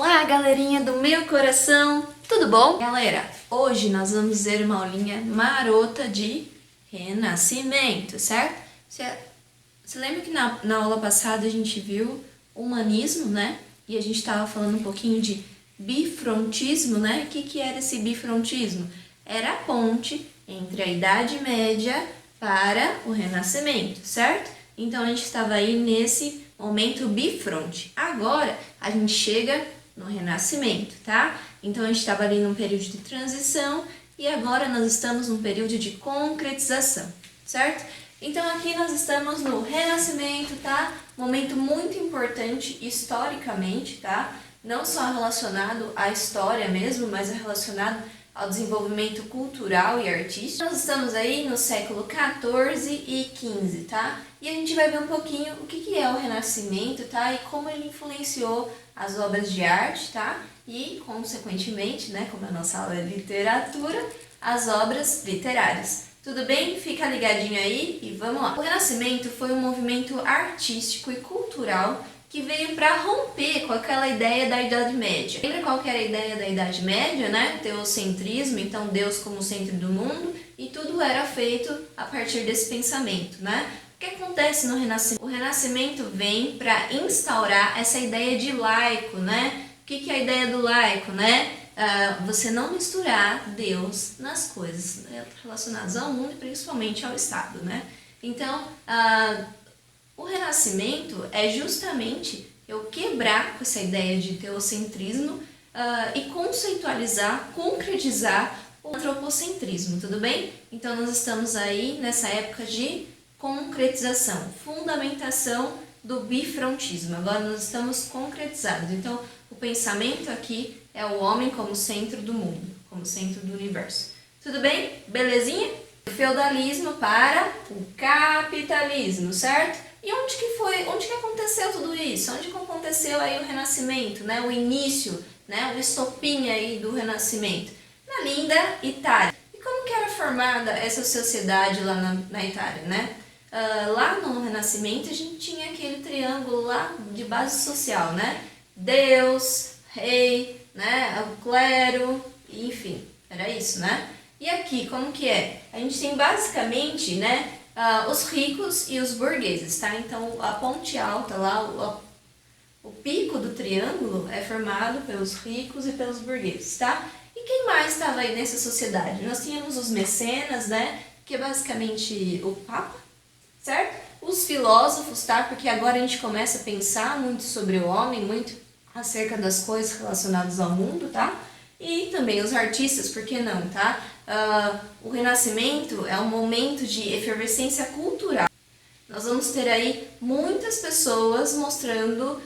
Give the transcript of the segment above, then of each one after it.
Olá, galerinha do meu coração, tudo bom? Galera, hoje nós vamos ver uma aulinha marota de renascimento, certo? Você lembra que na aula passada a gente viu humanismo, né? E a gente estava falando um pouquinho de bifrontismo, né? O que era esse bifrontismo? Era a ponte entre a Idade Média para o Renascimento, certo? Então a gente estava aí nesse momento bifronte. Agora a gente chega no Renascimento, tá? Então a gente estava ali num período de transição e agora nós estamos num período de concretização, certo? Então aqui nós estamos no Renascimento, tá? Momento muito importante historicamente, tá? Não só relacionado à história mesmo, mas é relacionado ao desenvolvimento cultural e artístico. Nós estamos aí no século XIV e XV, tá? E a gente vai ver um pouquinho o que é o Renascimento, tá? E como ele influenciou as obras de arte, tá? E, consequentemente, né, como a nossa aula é literatura, as obras literárias. Tudo bem? Fica ligadinho aí e vamos lá. O Renascimento foi um movimento artístico e cultural que veio para romper com aquela ideia da Idade Média. Lembra qual que era a ideia da Idade Média, né? Teocentrismo, então Deus como centro do mundo, e tudo era feito a partir desse pensamento, né? O que acontece no Renascimento? O Renascimento vem para instaurar essa ideia de laico, né? O que é a ideia do laico, né? Você não misturar Deus nas coisas relacionadas ao mundo e principalmente ao Estado, né? Então, o Renascimento é justamente eu quebrar com essa ideia de teocentrismo e conceitualizar, concretizar o antropocentrismo, tudo bem? Então nós estamos aí nessa época de concretização, fundamentação do bifrontismo. Agora nós estamos concretizados. Então o pensamento aqui é o homem como centro do mundo, como centro do universo. Tudo bem? Belezinha? Do feudalismo para o capitalismo, certo? E onde que aconteceu tudo isso? Onde que aconteceu aí o Renascimento, né? O início, né? O estopim aí do Renascimento? Na linda Itália. E como que era formada essa sociedade lá na Itália, né? Lá no Renascimento a gente tinha aquele triângulo lá de base social, né? Deus, rei, né? O clero, enfim, era isso, né? E aqui, como que é? A gente tem basicamente, né? Os ricos e os burgueses, tá? Então a ponte alta lá, o pico do triângulo é formado pelos ricos e pelos burgueses, tá? E quem mais estava aí nessa sociedade? Nós tínhamos os mecenas, né? Que é basicamente o Papa, certo? Os filósofos, tá? Porque agora a gente começa a pensar muito sobre o homem, muito acerca das coisas relacionadas ao mundo, tá? E também os artistas, por que não, tá? O Renascimento é um momento de efervescência cultural. Nós vamos ter aí muitas pessoas mostrando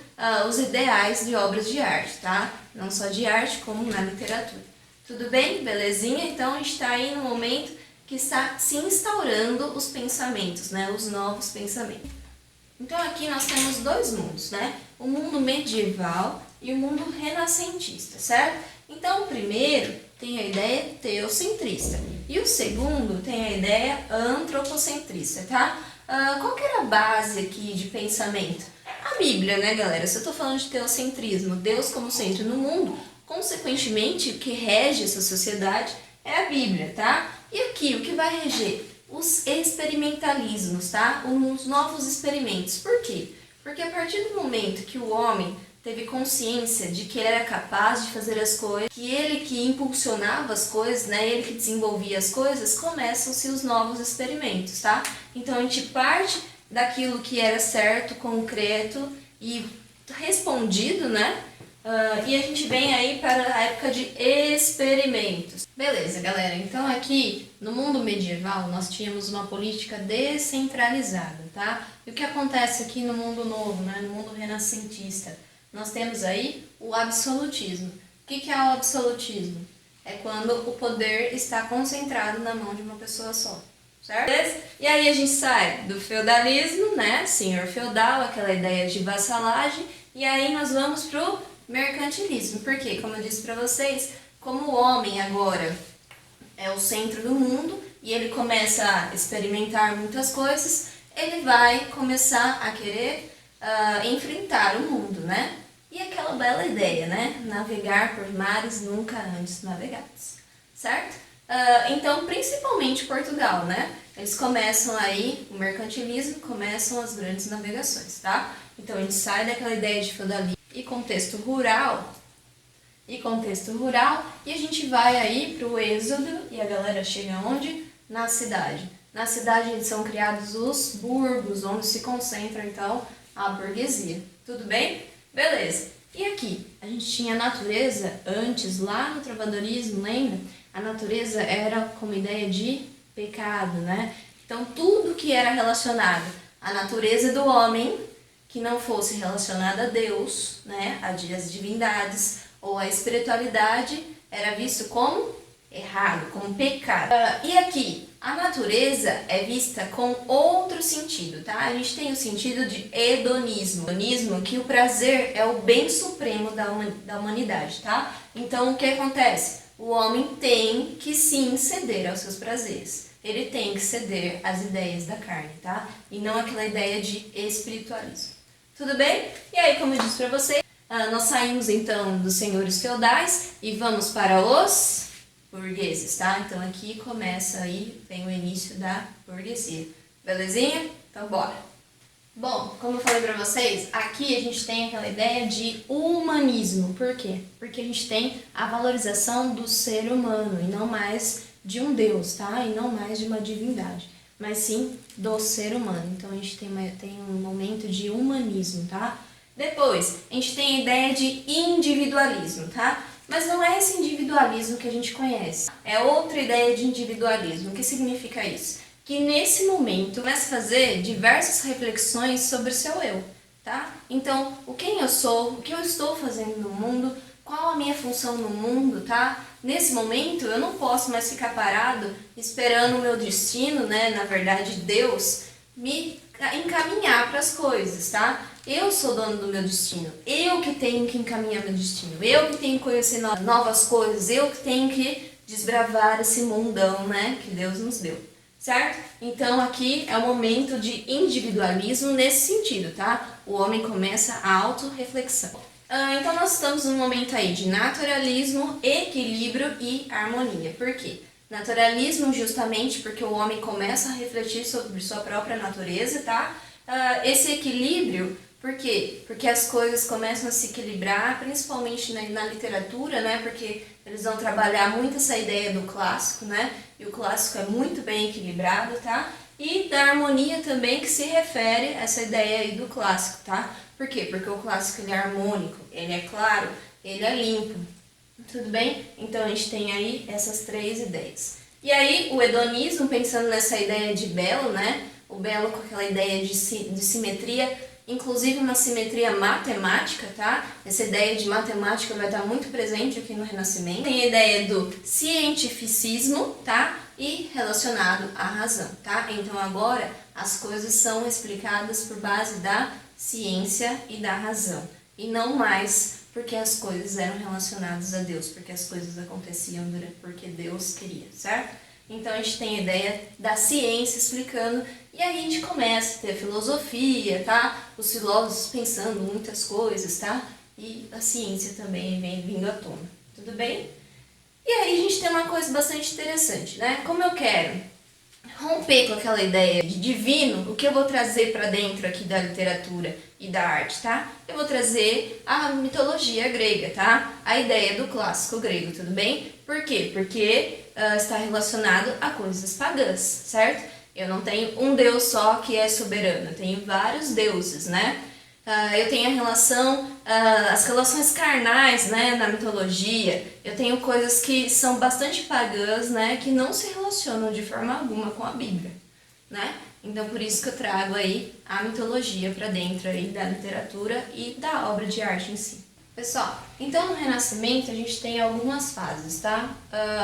os ideais de obras de arte, tá? Não só de arte, como na literatura. Tudo bem? Belezinha? Então a gente está aí no momento que está se instaurando os pensamentos, né? Os novos pensamentos. Então aqui nós temos dois mundos, né? O mundo medieval e o mundo renascentista, certo? Então o primeiro tem a ideia teocentrista e o segundo tem a ideia antropocentrista, tá? Qual que era a base aqui de pensamento? A Bíblia, né, galera? Se eu tô falando de teocentrismo, Deus como centro no mundo, consequentemente o que rege essa sociedade é a Bíblia, tá? E aqui o que vai reger? Os experimentalismos, tá? Os novos experimentos. Por quê? Porque a partir do momento que o homem teve consciência de que ele era capaz de fazer as coisas, que ele que impulsionava as coisas, né, ele que desenvolvia as coisas, começam-se os novos experimentos, tá? Então a gente parte daquilo que era certo, concreto e respondido, né? E a gente vem aí para a época de experimentos. Beleza, galera, então aqui no mundo medieval nós tínhamos uma política descentralizada, tá? E o que acontece aqui no mundo novo, né, no mundo renascentista? Nós temos aí o absolutismo. O que é o absolutismo? É quando o poder está concentrado na mão de uma pessoa só, certo? E aí a gente sai do feudalismo, né, senhor feudal, aquela ideia de vassalagem, e aí nós vamos pro mercantilismo. Por quê? Como eu disse para vocês, como o homem agora é o centro do mundo e ele começa a experimentar muitas coisas, ele vai começar a querer enfrentar o mundo, né? E aquela bela ideia, né? Navegar por mares nunca antes navegados, certo? Então, principalmente Portugal, né? Eles começam aí, o mercantilismo, começam as grandes navegações, tá? Então, a gente sai daquela ideia de feudalismo e contexto rural, e a gente vai aí para o êxodo e a galera chega onde? Na cidade. Na cidade são criados os burgos, onde se concentra então a burguesia. Tudo bem? Beleza. E aqui, a gente tinha a natureza antes, lá no trovadorismo, lembra? A natureza era como ideia de pecado, né? Então tudo que era relacionado à natureza do homem, que não fosse relacionado a Deus, né? Às divindades ou à espiritualidade, era visto como errado, como pecado. E aqui, a natureza é vista com outro sentido, tá? A gente tem o sentido de hedonismo. Hedonismo, que o prazer é o bem supremo da humanidade, tá? Então, o que acontece? O homem tem que sim ceder aos seus prazeres. Ele tem que ceder às ideias da carne, tá? E não aquela ideia de espiritualismo. Tudo bem? E aí, como eu disse pra vocês, nós saímos então dos senhores feudais e vamos para os burgueses, tá? Então aqui começa aí, tem o início da burguesia. Belezinha? Então bora! Bom, como eu falei pra vocês, aqui a gente tem aquela ideia de humanismo. Por quê? Porque a gente tem a valorização do ser humano e não mais de um Deus, tá? E não mais de uma divindade, mas sim do ser humano. Então a gente tem um momento de humanismo, tá? Depois, a gente tem a ideia de individualismo, tá? Mas não é esse individualismo que a gente conhece. É outra ideia de individualismo. O que significa isso? Que nesse momento começa a fazer diversas reflexões sobre o seu eu, tá? Então, quem eu sou, o que eu estou fazendo no mundo, qual a minha função no mundo, tá? Nesse momento, eu não posso mais ficar parado esperando o meu destino, né? Na verdade, Deus me encaminhar para as coisas, tá? Eu sou dono do meu destino, eu que tenho que encaminhar meu destino, eu que tenho que conhecer novas coisas, eu que tenho que desbravar esse mundão, né, que Deus nos deu, certo? Então aqui é o momento de individualismo nesse sentido, tá? O homem começa a autorreflexão. Então nós estamos num momento aí de naturalismo, equilíbrio e harmonia. Por quê? Naturalismo justamente porque o homem começa a refletir sobre sua própria natureza, tá? Esse equilíbrio, por quê? Porque as coisas começam a se equilibrar, principalmente na literatura, né? Porque eles vão trabalhar muito essa ideia do clássico, né? E o clássico é muito bem equilibrado, tá? E da harmonia também, que se refere a essa ideia aí do clássico, tá? Por quê? Porque o clássico ele é harmônico, ele é claro, ele é limpo. Tudo bem? Então a gente tem aí essas três ideias. E aí o hedonismo, pensando nessa ideia de belo, né? O belo com aquela ideia de simetria, inclusive uma simetria matemática, tá? Essa ideia de matemática vai estar muito presente aqui no Renascimento. Tem a ideia do cientificismo, tá? E relacionado à razão, tá? Então agora as coisas são explicadas por base da ciência e da razão, e não mais porque as coisas eram relacionadas a Deus, porque as coisas aconteciam porque Deus queria, certo? Então a gente tem a ideia da ciência explicando, e aí a gente começa a ter filosofia, tá? Os filósofos pensando muitas coisas, tá? E a ciência também vem vindo à tona, tudo bem? E aí a gente tem uma coisa bastante interessante, né? Como eu quero romper com aquela ideia de divino, o que eu vou trazer para dentro aqui da literatura e da arte, tá? Eu vou trazer a mitologia grega, tá? A ideia do clássico grego, tudo bem? Por quê? Porque está relacionado a coisas pagãs, certo? Eu não tenho um Deus só que é soberano, eu tenho vários deuses, né? Eu tenho as relações carnais, né, na mitologia. Eu tenho coisas que são bastante pagãs, né, que não se relacionam de forma alguma com a Bíblia, né? Então por isso que eu trago aí a mitologia para dentro aí da literatura e da obra de arte em si. Pessoal, então no Renascimento a gente tem algumas fases, tá?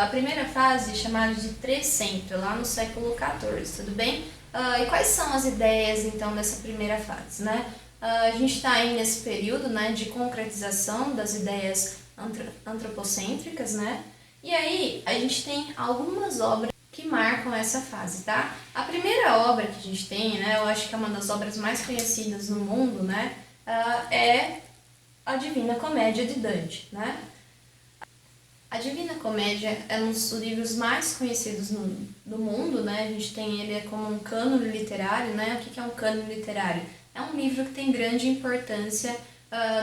A primeira fase é chamada de Trecento, lá no século XIV, tudo bem? E quais são as ideias então dessa primeira fase, né? A gente está aí nesse período, né, de concretização das ideias antropocêntricas, né? E aí a gente tem algumas obras que marcam essa fase, tá? A primeira obra que a gente tem, né, eu acho que é uma das obras mais conhecidas no mundo, né, é a Divina Comédia de Dante, né? A Divina Comédia é um dos livros mais conhecidos do mundo, né? A gente tem ele como um cânone literário, né? O que é um cânone literário? É um livro que tem grande importância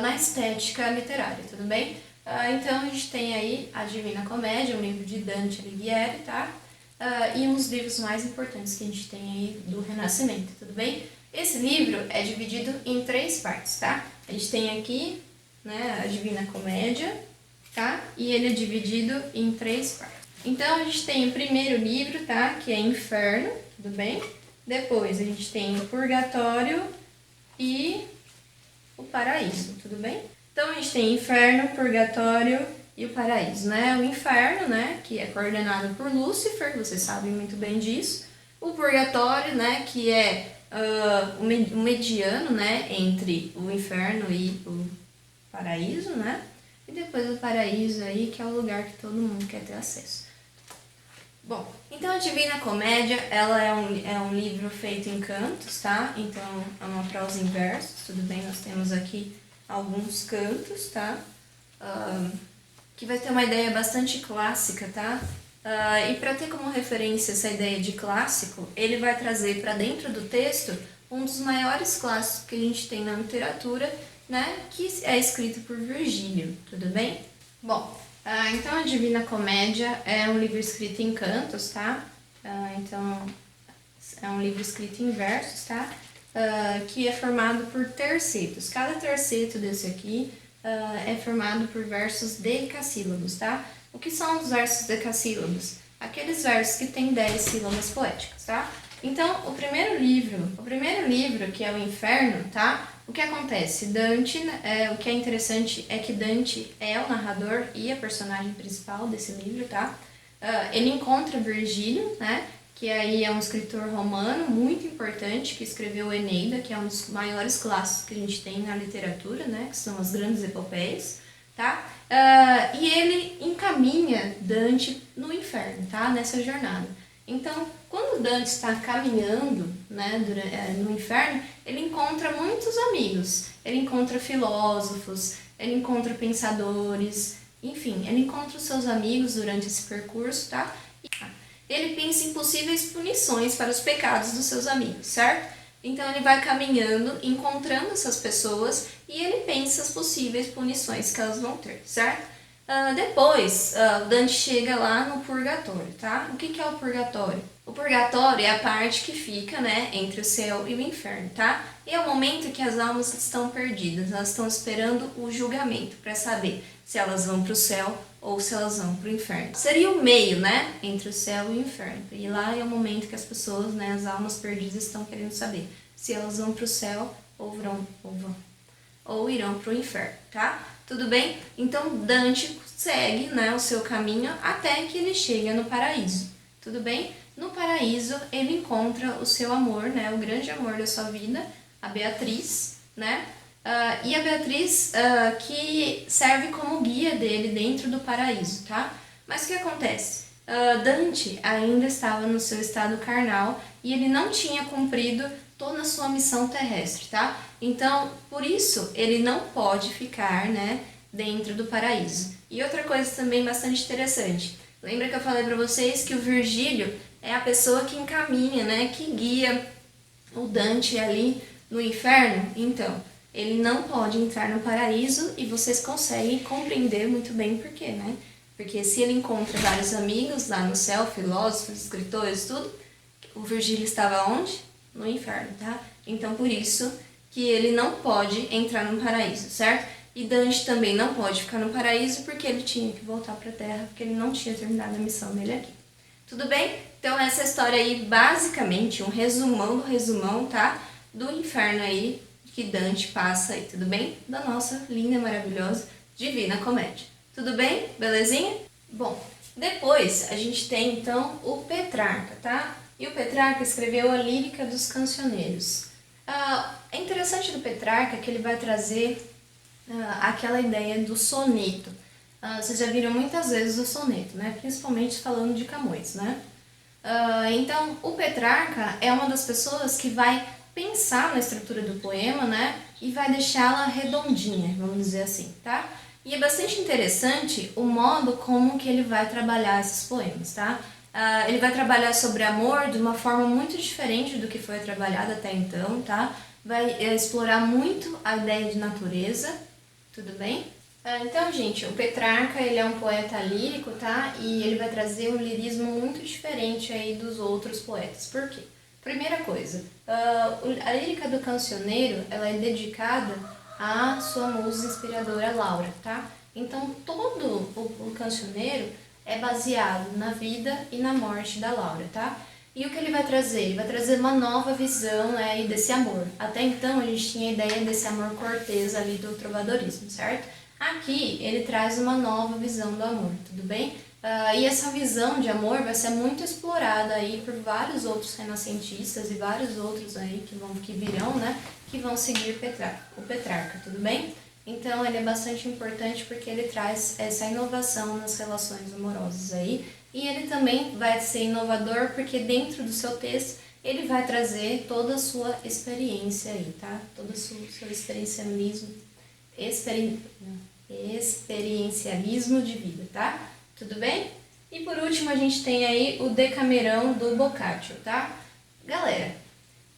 na estética literária, tudo bem? Então a gente tem aí a Divina Comédia, um livro de Dante Alighieri, tá? E um dos livros mais importantes que a gente tem aí do Renascimento, tudo bem? Esse livro é dividido em 3 partes, tá? A gente tem aqui, né, a Divina Comédia, tá? E ele é dividido em 3 partes. Então a gente tem o primeiro livro, tá? Que é Inferno, tudo bem? Depois a gente tem o Purgatório e o Paraíso, tudo bem? Então a gente tem Inferno, Purgatório e o Paraíso, né? O Inferno, né? Que é coordenado por Lúcifer, vocês sabem muito bem disso. O Purgatório, né? Que é o mediano, né? Entre o Inferno e o Paraíso, né? E depois o Paraíso aí, que é o lugar que todo mundo quer ter acesso. Bom, então a Divina Comédia, ela é um livro feito em cantos, tá? Então é uma prosa em versos, tudo bem? Nós temos aqui alguns cantos, tá? Que vai ter uma ideia bastante clássica, tá? E para ter como referência essa ideia de clássico, ele vai trazer para dentro do texto um dos maiores clássicos que a gente tem na literatura, né? Que é escrito por Virgílio, tudo bem? Bom, então a Divina Comédia é um livro escrito em cantos, tá? Então é um livro escrito em versos, tá? Que é formado por tercetos. Cada terceto desse aqui é formado por versos decassílabos, tá? O que são os versos decassílabos? Aqueles versos que têm 10 sílabas poéticas, tá? Então, o primeiro livro, que é o Inferno, tá? O que acontece? Dante, o que é interessante é que Dante é o narrador e a personagem principal desse livro, tá? Ele encontra Virgílio, né? Que aí é um escritor romano muito importante, que escreveu Eneida, que é um dos maiores clássicos que a gente tem na literatura, né? Que são as grandes epopeias, tá? E ele encaminha Dante no inferno, tá? Nessa jornada. Então, quando Dante está caminhando, né, no inferno, ele encontra muitos amigos. Ele encontra filósofos, ele encontra pensadores, enfim, ele encontra os seus amigos durante esse percurso, tá? Ele pensa em possíveis punições para os pecados dos seus amigos, certo? Então ele vai caminhando, encontrando essas pessoas e ele pensa as possíveis punições que elas vão ter, certo? Depois, Dante chega lá no purgatório, tá? O que é o purgatório? O purgatório é a parte que fica, né, entre o céu e o inferno, tá? E é o momento que as almas estão perdidas, elas estão esperando o julgamento para saber se elas vão para o céu ou se elas vão para o inferno. Seria o meio, né, entre o céu e o inferno. E lá é o momento que as pessoas, né, as almas perdidas estão querendo saber se elas vão para o céu ou irão para o inferno, tá? Tudo bem? Então Dante segue, né, o seu caminho até que ele chega no paraíso. Tudo bem? No paraíso ele encontra o seu amor, né, o grande amor da sua vida, a Beatriz, né? E a Beatriz que serve como guia dele dentro do paraíso, tá? Mas o que acontece? Dante ainda estava no seu estado carnal e ele não tinha cumprido toda a sua missão terrestre, tá? Então, por isso, ele não pode ficar, né, dentro do paraíso. E outra coisa também bastante interessante. Lembra que eu falei para vocês que o Virgílio é a pessoa que encaminha, né, que guia o Dante ali no inferno? Então, ele não pode entrar no paraíso e vocês conseguem compreender muito bem por quê, né? Porque se ele encontra vários amigos lá no céu, filósofos, escritores, tudo, o Virgílio estava onde? No inferno, tá? Então, por isso que ele não pode entrar no paraíso, certo? E Dante também não pode ficar no paraíso porque ele tinha que voltar para a Terra, porque ele não tinha terminado a missão dele aqui. Tudo bem? Então, essa história aí, basicamente, um resumão do resumão, tá? Do inferno aí que Dante passa aí, tudo bem? Da nossa linda, maravilhosa Divina Comédia. Tudo bem? Belezinha? Bom, depois a gente tem, então, o Petrarca, tá? E o Petrarca escreveu a Lírica dos Cancioneiros. É interessante do Petrarca que ele vai trazer aquela ideia do soneto. Vocês já viram muitas vezes o soneto, né? Principalmente falando de Camões, né? Então, o Petrarca é uma das pessoas que vai pensar na estrutura do poema, né? e vai deixá-la redondinha, vamos dizer assim, tá? E é bastante interessante o modo como que ele vai trabalhar esses poemas, tá? Ele vai trabalhar sobre amor de uma forma muito diferente do que foi trabalhado até então, tá? Vai explorar muito a ideia de natureza, tudo bem? Então, gente, o Petrarca, ele é um poeta lírico, tá? E ele vai trazer um lirismo muito diferente aí dos outros poetas. Por quê? Primeira coisa, a lírica do cancioneiro, ela é dedicada à sua musa inspiradora Laura, tá? Então, todo o cancioneiro é baseado na vida e na morte da Laura, tá? E o que ele vai trazer? Ele vai trazer uma nova visão aí desse amor. Até então, a gente tinha a ideia desse amor cortês ali do trovadorismo, certo? Aqui, ele traz uma nova visão do amor, tudo bem? E essa visão de amor vai ser muito explorada aí por vários outros renascentistas e vários outros aí que virão, né? Que vão seguir o Petrarca, tudo bem? Então, ele é bastante importante porque ele traz essa inovação nas relações amorosas aí. E ele também vai ser inovador porque dentro do seu texto ele vai trazer toda a sua experiência aí, tá? Todo o seu experiencialismo de vida, tá? Tudo bem? E por último a gente tem aí o Decamerão do Boccaccio, tá? Galera,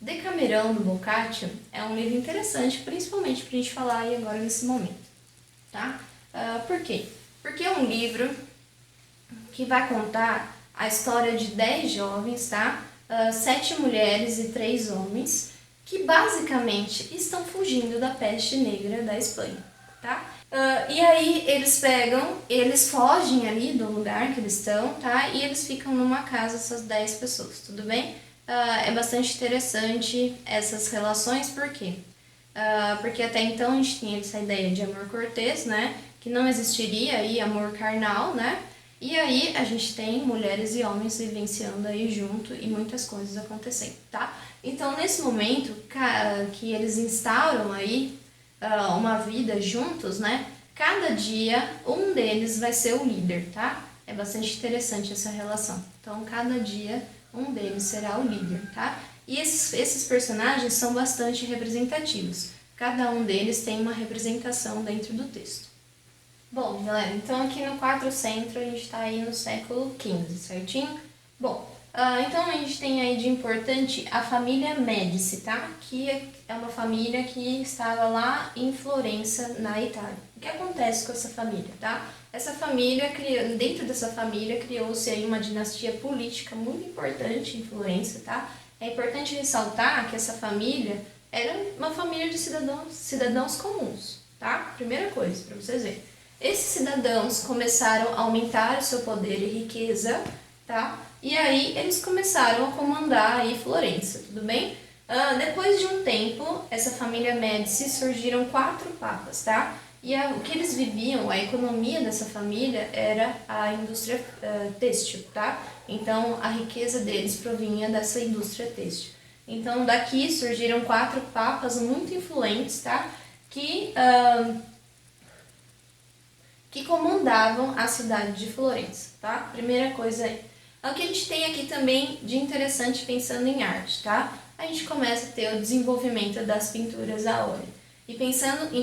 Decamerão do Boccaccio é um livro interessante, principalmente pra gente falar aí agora nesse momento, tá? Por quê? Porque é um livro que vai contar a história de 10 jovens, tá? 7 mulheres e 3 homens, que basicamente estão fugindo da peste negra da Espanha, tá? E aí eles fogem ali do lugar que eles estão, tá? E eles ficam numa casa, essas 10 pessoas, tudo bem? É bastante interessante essas relações, por quê? Porque até então a gente tinha essa ideia de amor cortês, né? Que não existiria aí amor carnal, né? E aí a gente tem mulheres e homens vivenciando aí junto e muitas coisas acontecendo, tá? Então nesse momento que eles instauram aí uma vida juntos, né? Cada dia um deles vai ser o líder, tá? É bastante interessante essa relação. Então cada dia um deles será o líder, tá? E esses personagens são bastante representativos. Cada um deles tem uma representação dentro do texto. Bom, galera, então aqui no Quatrocento a gente está aí no século XV, certinho? Bom, então a gente tem aí de importante a família Médici, tá? Que é uma família que estava lá em Florença, na Itália. O que acontece com essa família, tá? Essa família, dentro dessa família, criou-se aí uma dinastia política muito importante em Florença, tá? É importante ressaltar que essa família era uma família de cidadãos comuns, tá? Primeira coisa, para vocês verem. Esses cidadãos começaram a aumentar o seu poder e riqueza, tá? E aí eles começaram a comandar aí Florença, tudo bem? Depois de um tempo, essa família Médici surgiram 4 papas, tá? E o que eles viviam, a economia dessa família era a indústria têxtil, tá? Então a riqueza deles provinha dessa indústria têxtil. Então daqui surgiram 4 papas muito influentes, tá? Que comandavam a cidade de Florença, tá? Primeira coisa aí. O que a gente tem aqui também de interessante pensando em arte, tá? A gente começa a ter o desenvolvimento das pinturas a óleo. E pensando em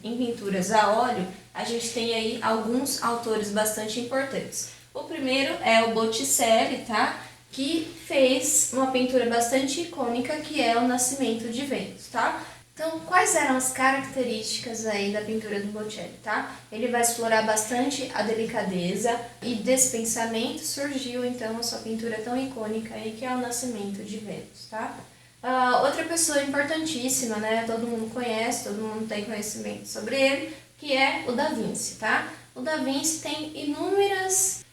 em pinturas a óleo, a gente tem aí alguns autores bastante importantes. O primeiro é o Botticelli, tá? Que fez uma pintura bastante icônica, que é o Nascimento de Vênus, tá? Então, quais eram as características aí da pintura do Botticelli, tá? Ele vai explorar bastante a delicadeza e desse pensamento surgiu então a sua pintura tão icônica aí que é o Nascimento de Vênus, tá? Outra pessoa importantíssima, né? Todo mundo conhece, todo mundo tem conhecimento sobre ele, que é o Da Vinci, tá? O Da Vinci tem inúmeras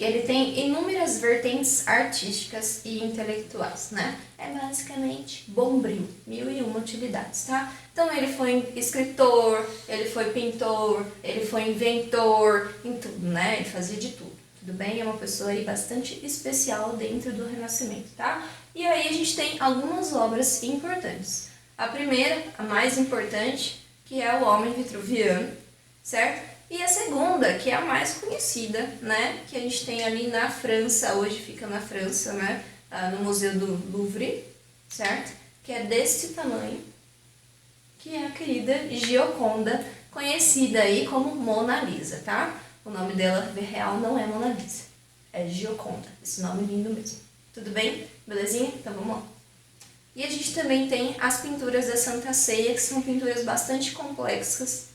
ele tem inúmeras vertentes artísticas e intelectuais, né? É basicamente bombril, 1001 utilidades, tá? Então ele foi escritor, ele foi pintor, ele foi inventor, em tudo, né? Ele fazia de tudo, tudo bem? É uma pessoa aí bastante especial dentro do Renascimento, tá? E aí a gente tem algumas obras importantes. A primeira, a mais importante, que é o Homem Vitruviano, certo? E a segunda, que é a mais conhecida, né? Que a gente tem ali na França, hoje fica na França, né? No Museu do Louvre, certo? que é desse tamanho, que é a querida Gioconda, conhecida aí como Mona Lisa, tá? O nome dela real não é Mona Lisa, é Gioconda, esse nome lindo mesmo. Tudo bem? Belezinha? Então vamos lá. E a gente também tem as pinturas da Santa Ceia, que são pinturas bastante complexas,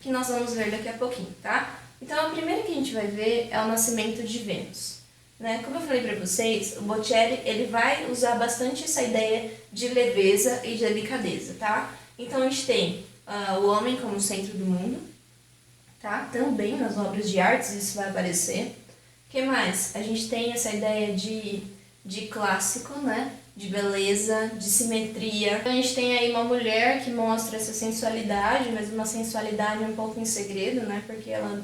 que nós vamos ver daqui a pouquinho, tá? Então a primeira que a gente vai ver é o Nascimento de Vênus. Né? Como eu falei para vocês, o Botticelli ele vai usar bastante essa ideia de leveza e de delicadeza, tá? Então a gente tem o homem como centro do mundo, tá? Também nas obras de artes isso vai aparecer. O que mais? A gente tem essa ideia de clássico, né? De beleza, de simetria. Então, a gente tem aí uma mulher que mostra essa sensualidade, mas uma sensualidade um pouco em segredo, né? Porque ela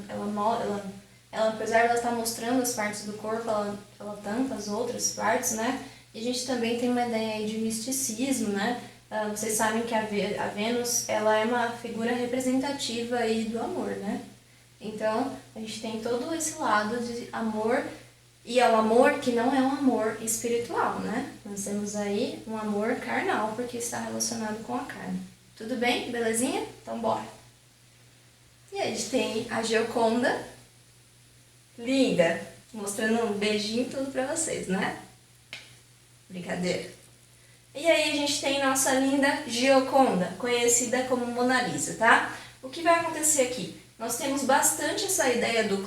apesar de ela estar mostrando as partes do corpo, ela tampa as outras partes, né? E a gente também tem uma ideia aí de misticismo, né? Vocês sabem que a Vênus, ela é uma figura representativa aí do amor, né? Então, a gente tem todo esse lado de amor, e é um amor que não é um amor espiritual, né? Nós temos aí um amor carnal, porque está relacionado com a carne. Tudo bem? Belezinha? Então, bora! E aí a gente tem a Gioconda, linda, mostrando um beijinho e tudo pra vocês, né? Brincadeira. E aí a gente tem nossa linda Gioconda, conhecida como Mona Lisa, tá? O que vai acontecer aqui? Nós temos bastante essa ideia do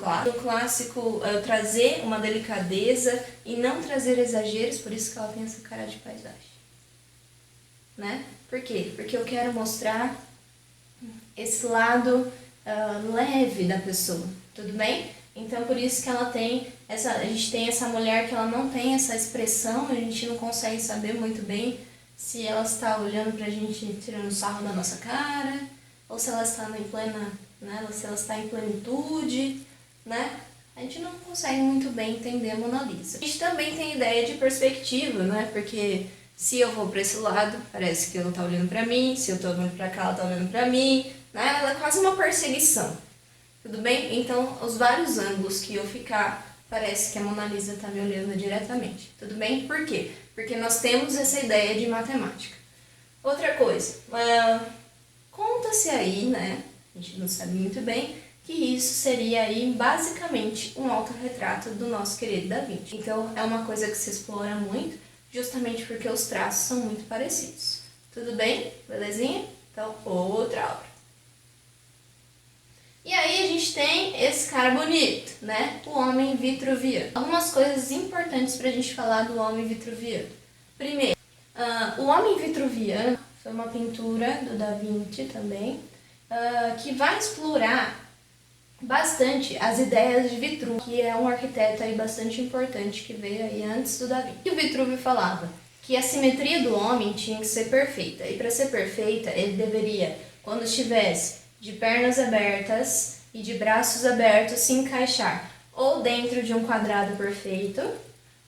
clássico trazer uma delicadeza e não trazer exageros, por isso que ela tem essa cara de paisagem, né? Por quê? Porque eu quero mostrar esse lado leve da pessoa, tudo bem? Então, por isso que ela tem a gente tem essa mulher que ela não tem essa expressão, a gente não consegue saber muito bem se ela está olhando pra gente tirando sarro da nossa cara, ou se ela está em plena, né, se ela está em plenitude, né? A gente não consegue muito bem entender a Mona Lisa. A gente também tem ideia de perspectiva, né? Porque se eu vou para esse lado, parece que ela está olhando para mim, se eu estou olhando para cá, ela está olhando para mim, né? Ela é quase uma perseguição. Tudo bem? Então, os vários ângulos que eu ficar, parece que a Mona Lisa está me olhando diretamente. Tudo bem? Por quê? Porque nós temos essa ideia de matemática. Outra coisa, conta-se aí, né? A gente não sabe muito bem, que isso seria aí basicamente um autorretrato do nosso querido Da Vinci. Então, é uma coisa que se explora muito, justamente porque os traços são muito parecidos. Tudo bem? Belezinha? Então, outra obra. E aí a gente tem esse cara bonito, né? O homem vitruviano. Algumas coisas importantes pra gente falar do homem vitruviano. Primeiro, o homem vitruviano foi uma pintura do Da Vinci também, que vai explorar bastante as ideias de Vitrúvio, que é um arquiteto aí bastante importante que veio aí antes do Da Vinci. E o Vitrúvio falava que a simetria do homem tinha que ser perfeita, e para ser perfeita ele deveria, quando estivesse de pernas abertas e de braços abertos, se encaixar ou dentro de um quadrado perfeito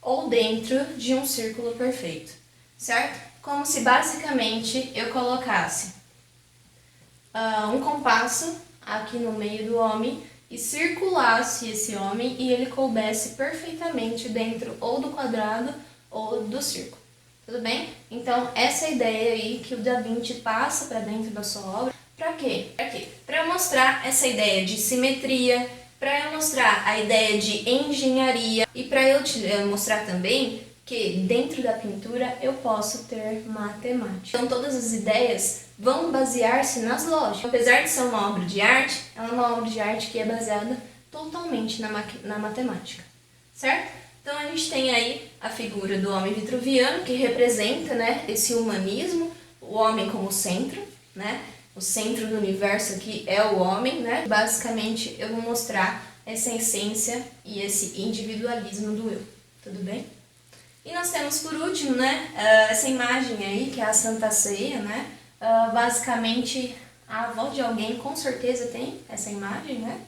ou dentro de um círculo perfeito, certo? Como se basicamente eu colocasse um compasso aqui no meio do homem e circulasse esse homem e ele coubesse perfeitamente dentro ou do quadrado ou do círculo. Tudo bem? Então, essa ideia aí que o Da Vinci passa para dentro da sua obra. Para quê? Para mostrar essa ideia de simetria, para eu mostrar a ideia de engenharia e para eu te mostrar também que dentro da pintura eu posso ter matemática. Então todas as ideias vão basear-se nas lógicas. Apesar de ser uma obra de arte, ela é uma obra de arte que é baseada totalmente na matemática, certo? Então a gente tem aí a figura do homem vitruviano que representa, né, esse humanismo, o homem como centro, né? O centro do universo aqui é o homem, né? Basicamente, eu vou mostrar essa essência e esse individualismo do eu. Tudo bem? E nós temos, por último, né? Essa imagem aí, que é a Santa Ceia, né? Basicamente, a avó de alguém com certeza tem essa imagem, né?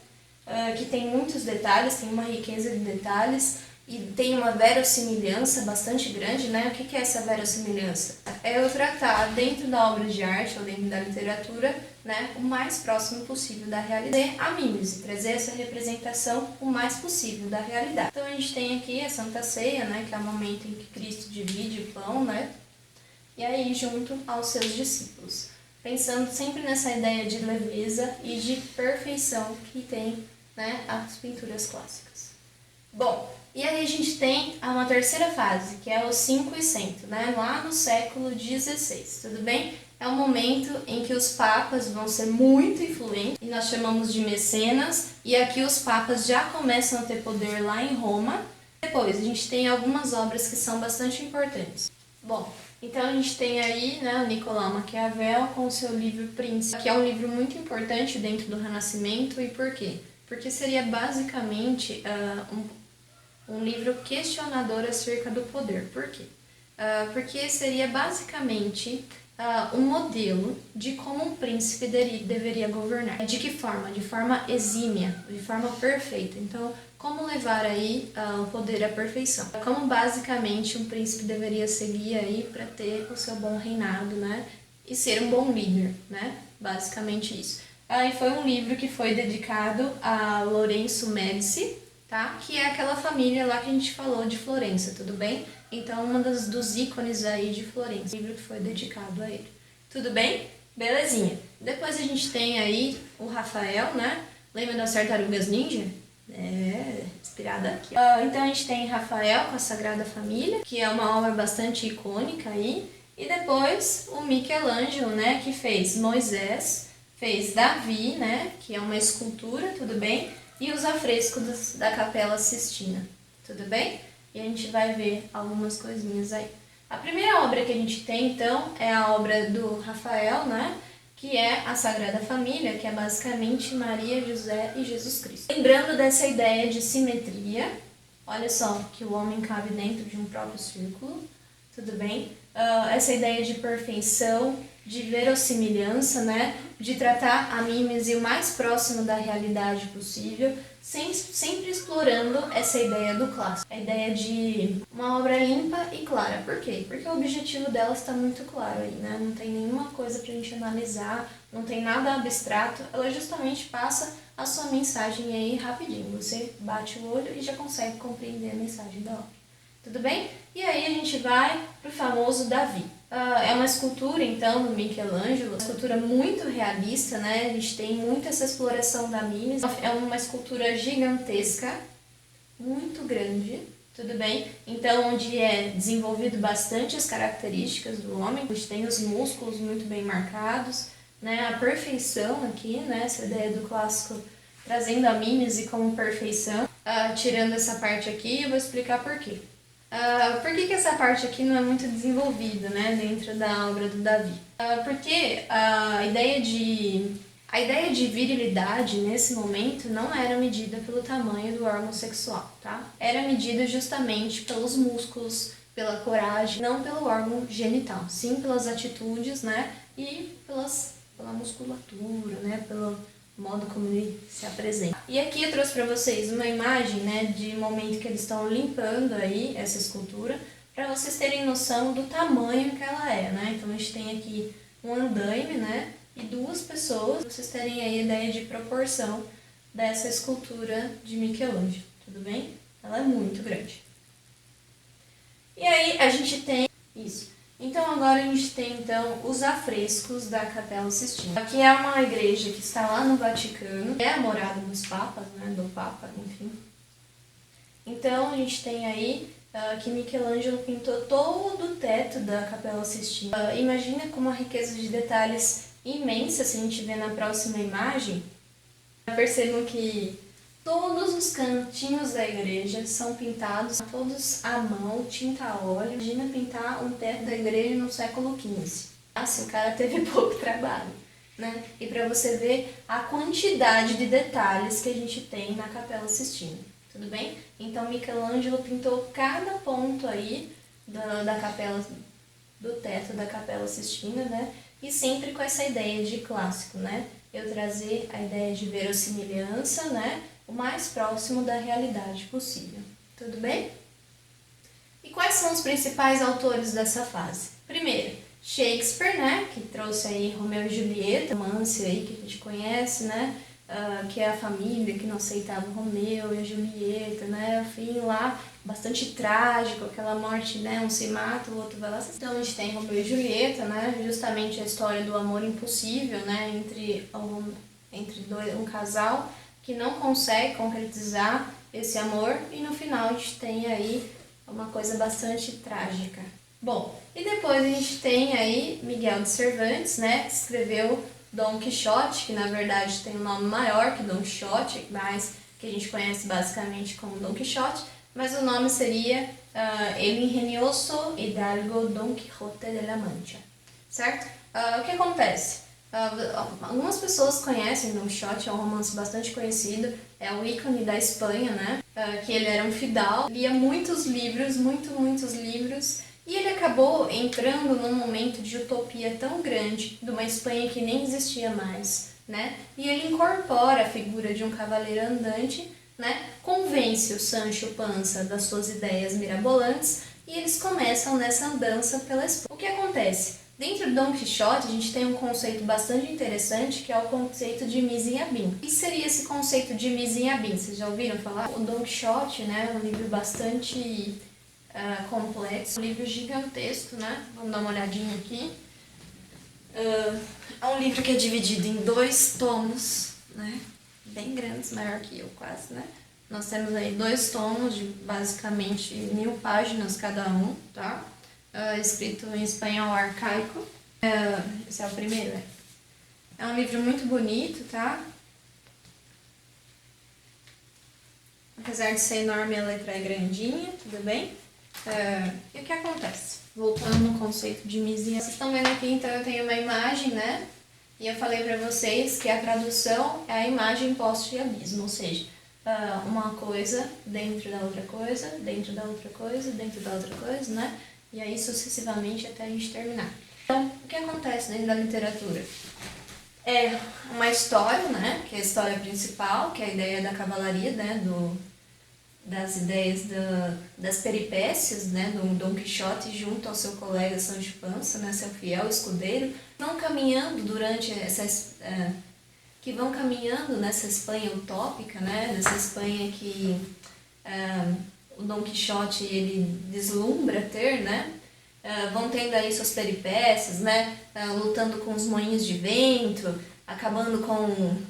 Que tem muitos detalhes, tem uma riqueza de detalhes. E tem uma verossimilhança bastante grande, né? O que é essa verossimilhança? É eu tratar dentro da obra de arte ou dentro da literatura, né, o mais próximo possível da realidade. A mímese, trazer essa representação o mais possível da realidade. Então a gente tem aqui a Santa Ceia, né, que é o momento em que Cristo divide o pão, né? e aí junto aos seus discípulos, pensando sempre nessa ideia de leveza e de perfeição que tem, né, as pinturas clássicas. Bom, e aí a gente tem uma terceira fase, que é o Cinquecento, né, lá no século XVI, tudo bem? É um momento em que os papas vão ser muito influentes, e nós chamamos de mecenas, e aqui os papas já começam a ter poder lá em Roma. Depois, a gente tem algumas obras que são bastante importantes. Bom, então a gente tem aí, né, o Nicolau Maquiavel com o seu livro Príncipe, que é um livro muito importante dentro do Renascimento. E por quê? Porque seria basicamente um livro questionador acerca do poder. Por quê? Porque seria basicamente um modelo de como um príncipe deveria governar. De que forma? De forma exímia, de forma perfeita. Então, como levar aí o poder à perfeição? Como basicamente um príncipe deveria seguir aí para ter o seu bom reinado, né? E ser um bom líder, né? Basicamente isso. E foi um livro que foi dedicado a Lourenço Médici, tá? Que é aquela família lá que a gente falou de Florença, tudo bem? Então, dos ícones aí de Florença, livro que foi dedicado a ele. Tudo bem? Belezinha. Depois a gente tem aí o Rafael, né? Lembra das Tartarugas Ninja? Inspirada aqui. Então a gente tem Rafael com a Sagrada Família, que é uma obra bastante icônica aí. E depois o Michelangelo, né? Que fez Moisés, fez Davi, né? Que é uma escultura, tudo bem? E os afrescos da Capela Sistina, tudo bem? E a gente vai ver algumas coisinhas aí. A primeira obra que a gente tem, então, é a obra do Rafael, né? Que é a Sagrada Família, que é basicamente Maria, José e Jesus Cristo. Lembrando dessa ideia de simetria, olha só que o homem cabe dentro de um próprio círculo, tudo bem? Essa ideia de perfeição, de verossimilhança, né? De tratar a mímese o mais próximo da realidade possível, sempre explorando essa ideia do clássico. A ideia de uma obra limpa e clara. Por quê? Porque o objetivo dela está muito claro aí, né? Não tem nenhuma coisa pra gente analisar, não tem nada abstrato. Ela justamente passa a sua mensagem aí rapidinho. Você bate o olho e já consegue compreender a mensagem da obra. Tudo bem? E aí a gente vai pro famoso Davi. É uma escultura, então, do Michelangelo, uma escultura muito realista, né? A gente tem muito essa exploração da mímese. É uma escultura gigantesca, muito grande, tudo bem? Então, onde é desenvolvido bastante as características do homem, a gente tem os músculos muito bem marcados, né? A perfeição aqui, né? Essa ideia do clássico trazendo a mímese como perfeição. Tirando essa parte aqui, eu vou explicar por quê. Por que essa parte aqui não é muito desenvolvida, né, dentro da obra do Davi? Porque a ideia de virilidade nesse momento não era medida pelo tamanho do órgão sexual, tá? Era medida justamente pelos músculos, pela coragem, não pelo órgão genital, sim pelas atitudes, né, e pela musculatura, né, pelo modo como ele se apresenta. E aqui eu trouxe para vocês uma imagem, né, de momento que eles estão limpando aí essa escultura, para vocês terem noção do tamanho que ela é, né? Então a gente tem aqui um andaime, né, e duas pessoas, pra vocês terem aí a ideia de proporção dessa escultura de Michelangelo, tudo bem? Ela é muito grande. E aí a gente tem isso. Então agora a gente tem então os afrescos da Capela Sistina. Aqui é uma igreja que está lá no Vaticano, é a morada dos papas, né, do papa, enfim. Então a gente tem aí que Michelangelo pintou todo o teto da Capela Sistina. Imagina com uma riqueza de detalhes imensa, se a gente ver na próxima imagem. Percebam que todos os cantinhos da igreja são pintados, todos à mão, tinta a óleo. Imagina pintar um teto da igreja no século XV. Assim, o cara teve pouco trabalho, né? E para você ver a quantidade de detalhes que a gente tem na Capela Sistina, tudo bem? Então, Michelangelo pintou cada ponto aí da capela, do teto da Capela Sistina, né? E sempre com essa ideia de clássico, né? Eu trazer a ideia de verossimilhança, né? O mais próximo da realidade possível. Tudo bem? E quais são os principais autores dessa fase? Primeiro, Shakespeare, né? Que trouxe aí Romeu e Julieta, romance aí que a gente conhece, né? Que é a família que não aceitava o Romeu e a Julieta, né? Enfim, lá bastante trágico, aquela morte, né? Um se mata, o outro vai lá. Então a gente tem Romeu e Julieta, né? Justamente a história do amor impossível, né? Entre um casal que não consegue concretizar esse amor e no final a gente tem aí uma coisa bastante trágica. Bom, e depois a gente tem aí Miguel de Cervantes, né? Que escreveu Dom Quixote, que na verdade tem um nome maior que Dom Quixote, mas que a gente conhece basicamente como Dom Quixote, mas o nome seria El Ingenioso Hidalgo Don Quixote de la Mancha, certo? O que acontece? Algumas pessoas conhecem Don Quixote, é um romance bastante conhecido, é o ícone da Espanha, né? Que ele era um fidalgo, lia muitos livros, muitos livros, e ele acabou entrando num momento de utopia tão grande, de uma Espanha que nem existia mais, né? E ele incorpora a figura de um cavaleiro andante, né? Convence o Sancho Panza das suas ideias mirabolantes e eles começam nessa andança pela Espanha. O que acontece? Dentro do Dom Quixote, a gente tem um conceito bastante interessante, que é o conceito de mise en abîme. O que seria esse conceito de mise en abîme? Vocês já ouviram falar? O Dom Quixote, né, é um livro bastante complexo, um livro gigantesco, né? Vamos dar uma olhadinha aqui. É um livro que é dividido em 2 tomos, né? Bem grandes, maior que eu quase, né? Nós temos aí 2 tomos de basicamente 1000 páginas cada um, tá? Escrito em espanhol arcaico. Esse é o primeiro, né? É um livro muito bonito, tá? Apesar de ser enorme, a letra é grandinha, tudo bem? E o que acontece? Voltando no conceito de mise en abîme. Vocês estão vendo aqui, então eu tenho uma imagem, né? E eu falei pra vocês que a tradução é a imagem poste de abismo, ou seja, uma coisa dentro da outra coisa, dentro da outra coisa, dentro da outra coisa, né? E aí sucessivamente até a gente terminar. Então, o que acontece dentro da literatura? É uma história, né? Que é a história principal, que é a ideia da cavalaria, né? Das ideias das peripécias, né, do Dom Quixote junto ao seu colega Sancho Panza, né, seu fiel escudeiro, vão caminhando que vão caminhando nessa Espanha utópica, né, nessa Espanha que o Dom Quixote ele deslumbra ter, né, vão tendo aí suas peripécias, né, lutando com os moinhos de vento, acabando com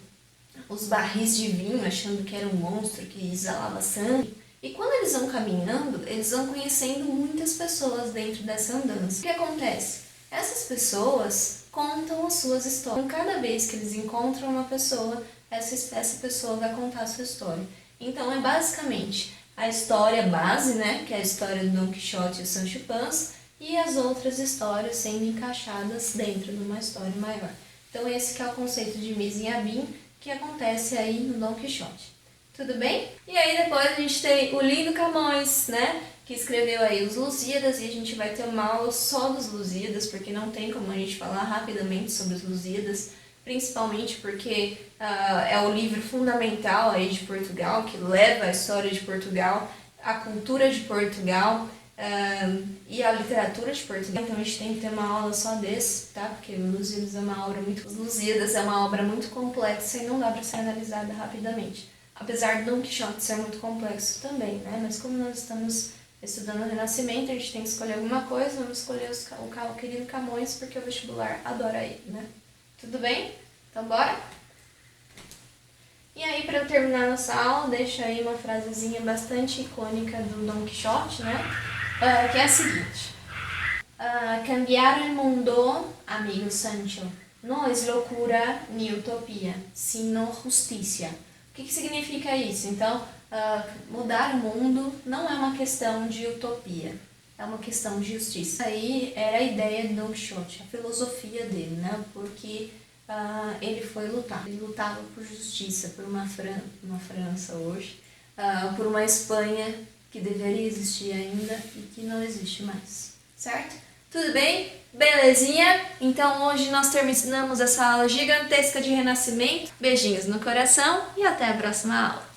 os barris de vinho, achando que era um monstro que exalava sangue. E quando eles vão caminhando, eles vão conhecendo muitas pessoas dentro dessa andança. O que acontece? Essas pessoas contam as suas histórias. Então, cada vez que eles encontram uma pessoa, essa pessoa vai contar a sua história. Então, é basicamente a história base, né, que é a história do Dom Quixote e o Sancho Panza, e as outras histórias sendo encaixadas dentro de uma história maior. Então, esse que é o conceito de mise en abîme, que acontece aí no Dom Quixote. Tudo bem? E aí depois a gente tem o Lindo Camões, né? Que escreveu aí os Lusíadas, e a gente vai ter uma aula só dos Lusíadas, porque não tem como a gente falar rapidamente sobre os Lusíadas, principalmente porque é o livro fundamental aí de Portugal, que leva a história de Portugal, a cultura de Portugal, e a literatura de Portugal. Então a gente tem que ter uma aula só desse, tá? Porque Lusíadas é uma obra muito complexa e não dá para ser analisada rapidamente. Apesar do Dom Quixote ser muito complexo também, né? Mas como nós estamos estudando o Renascimento, a gente tem que escolher alguma coisa, vamos escolher o querido Camões, porque o vestibular adora ele, né? Tudo bem? Então bora? E aí, para eu terminar nossa aula, deixo aí uma frasezinha bastante icônica do Dom Quixote, né? Que é a seguinte: cambiar el mundo, amigo Sancho, no es locura ni utopia, sino justicia. O que significa isso? Então, mudar o mundo não é uma questão de utopia, é uma questão de justiça. Aí era a ideia de Dom Quixote, a filosofia dele, né? Porque ele foi lutar. Ele lutava por justiça, por uma França hoje, por uma Espanha que deveria existir ainda e que não existe mais, certo? Tudo bem? Belezinha? Então hoje nós terminamos essa aula gigantesca de Renascimento. Beijinhos no coração e até a próxima aula!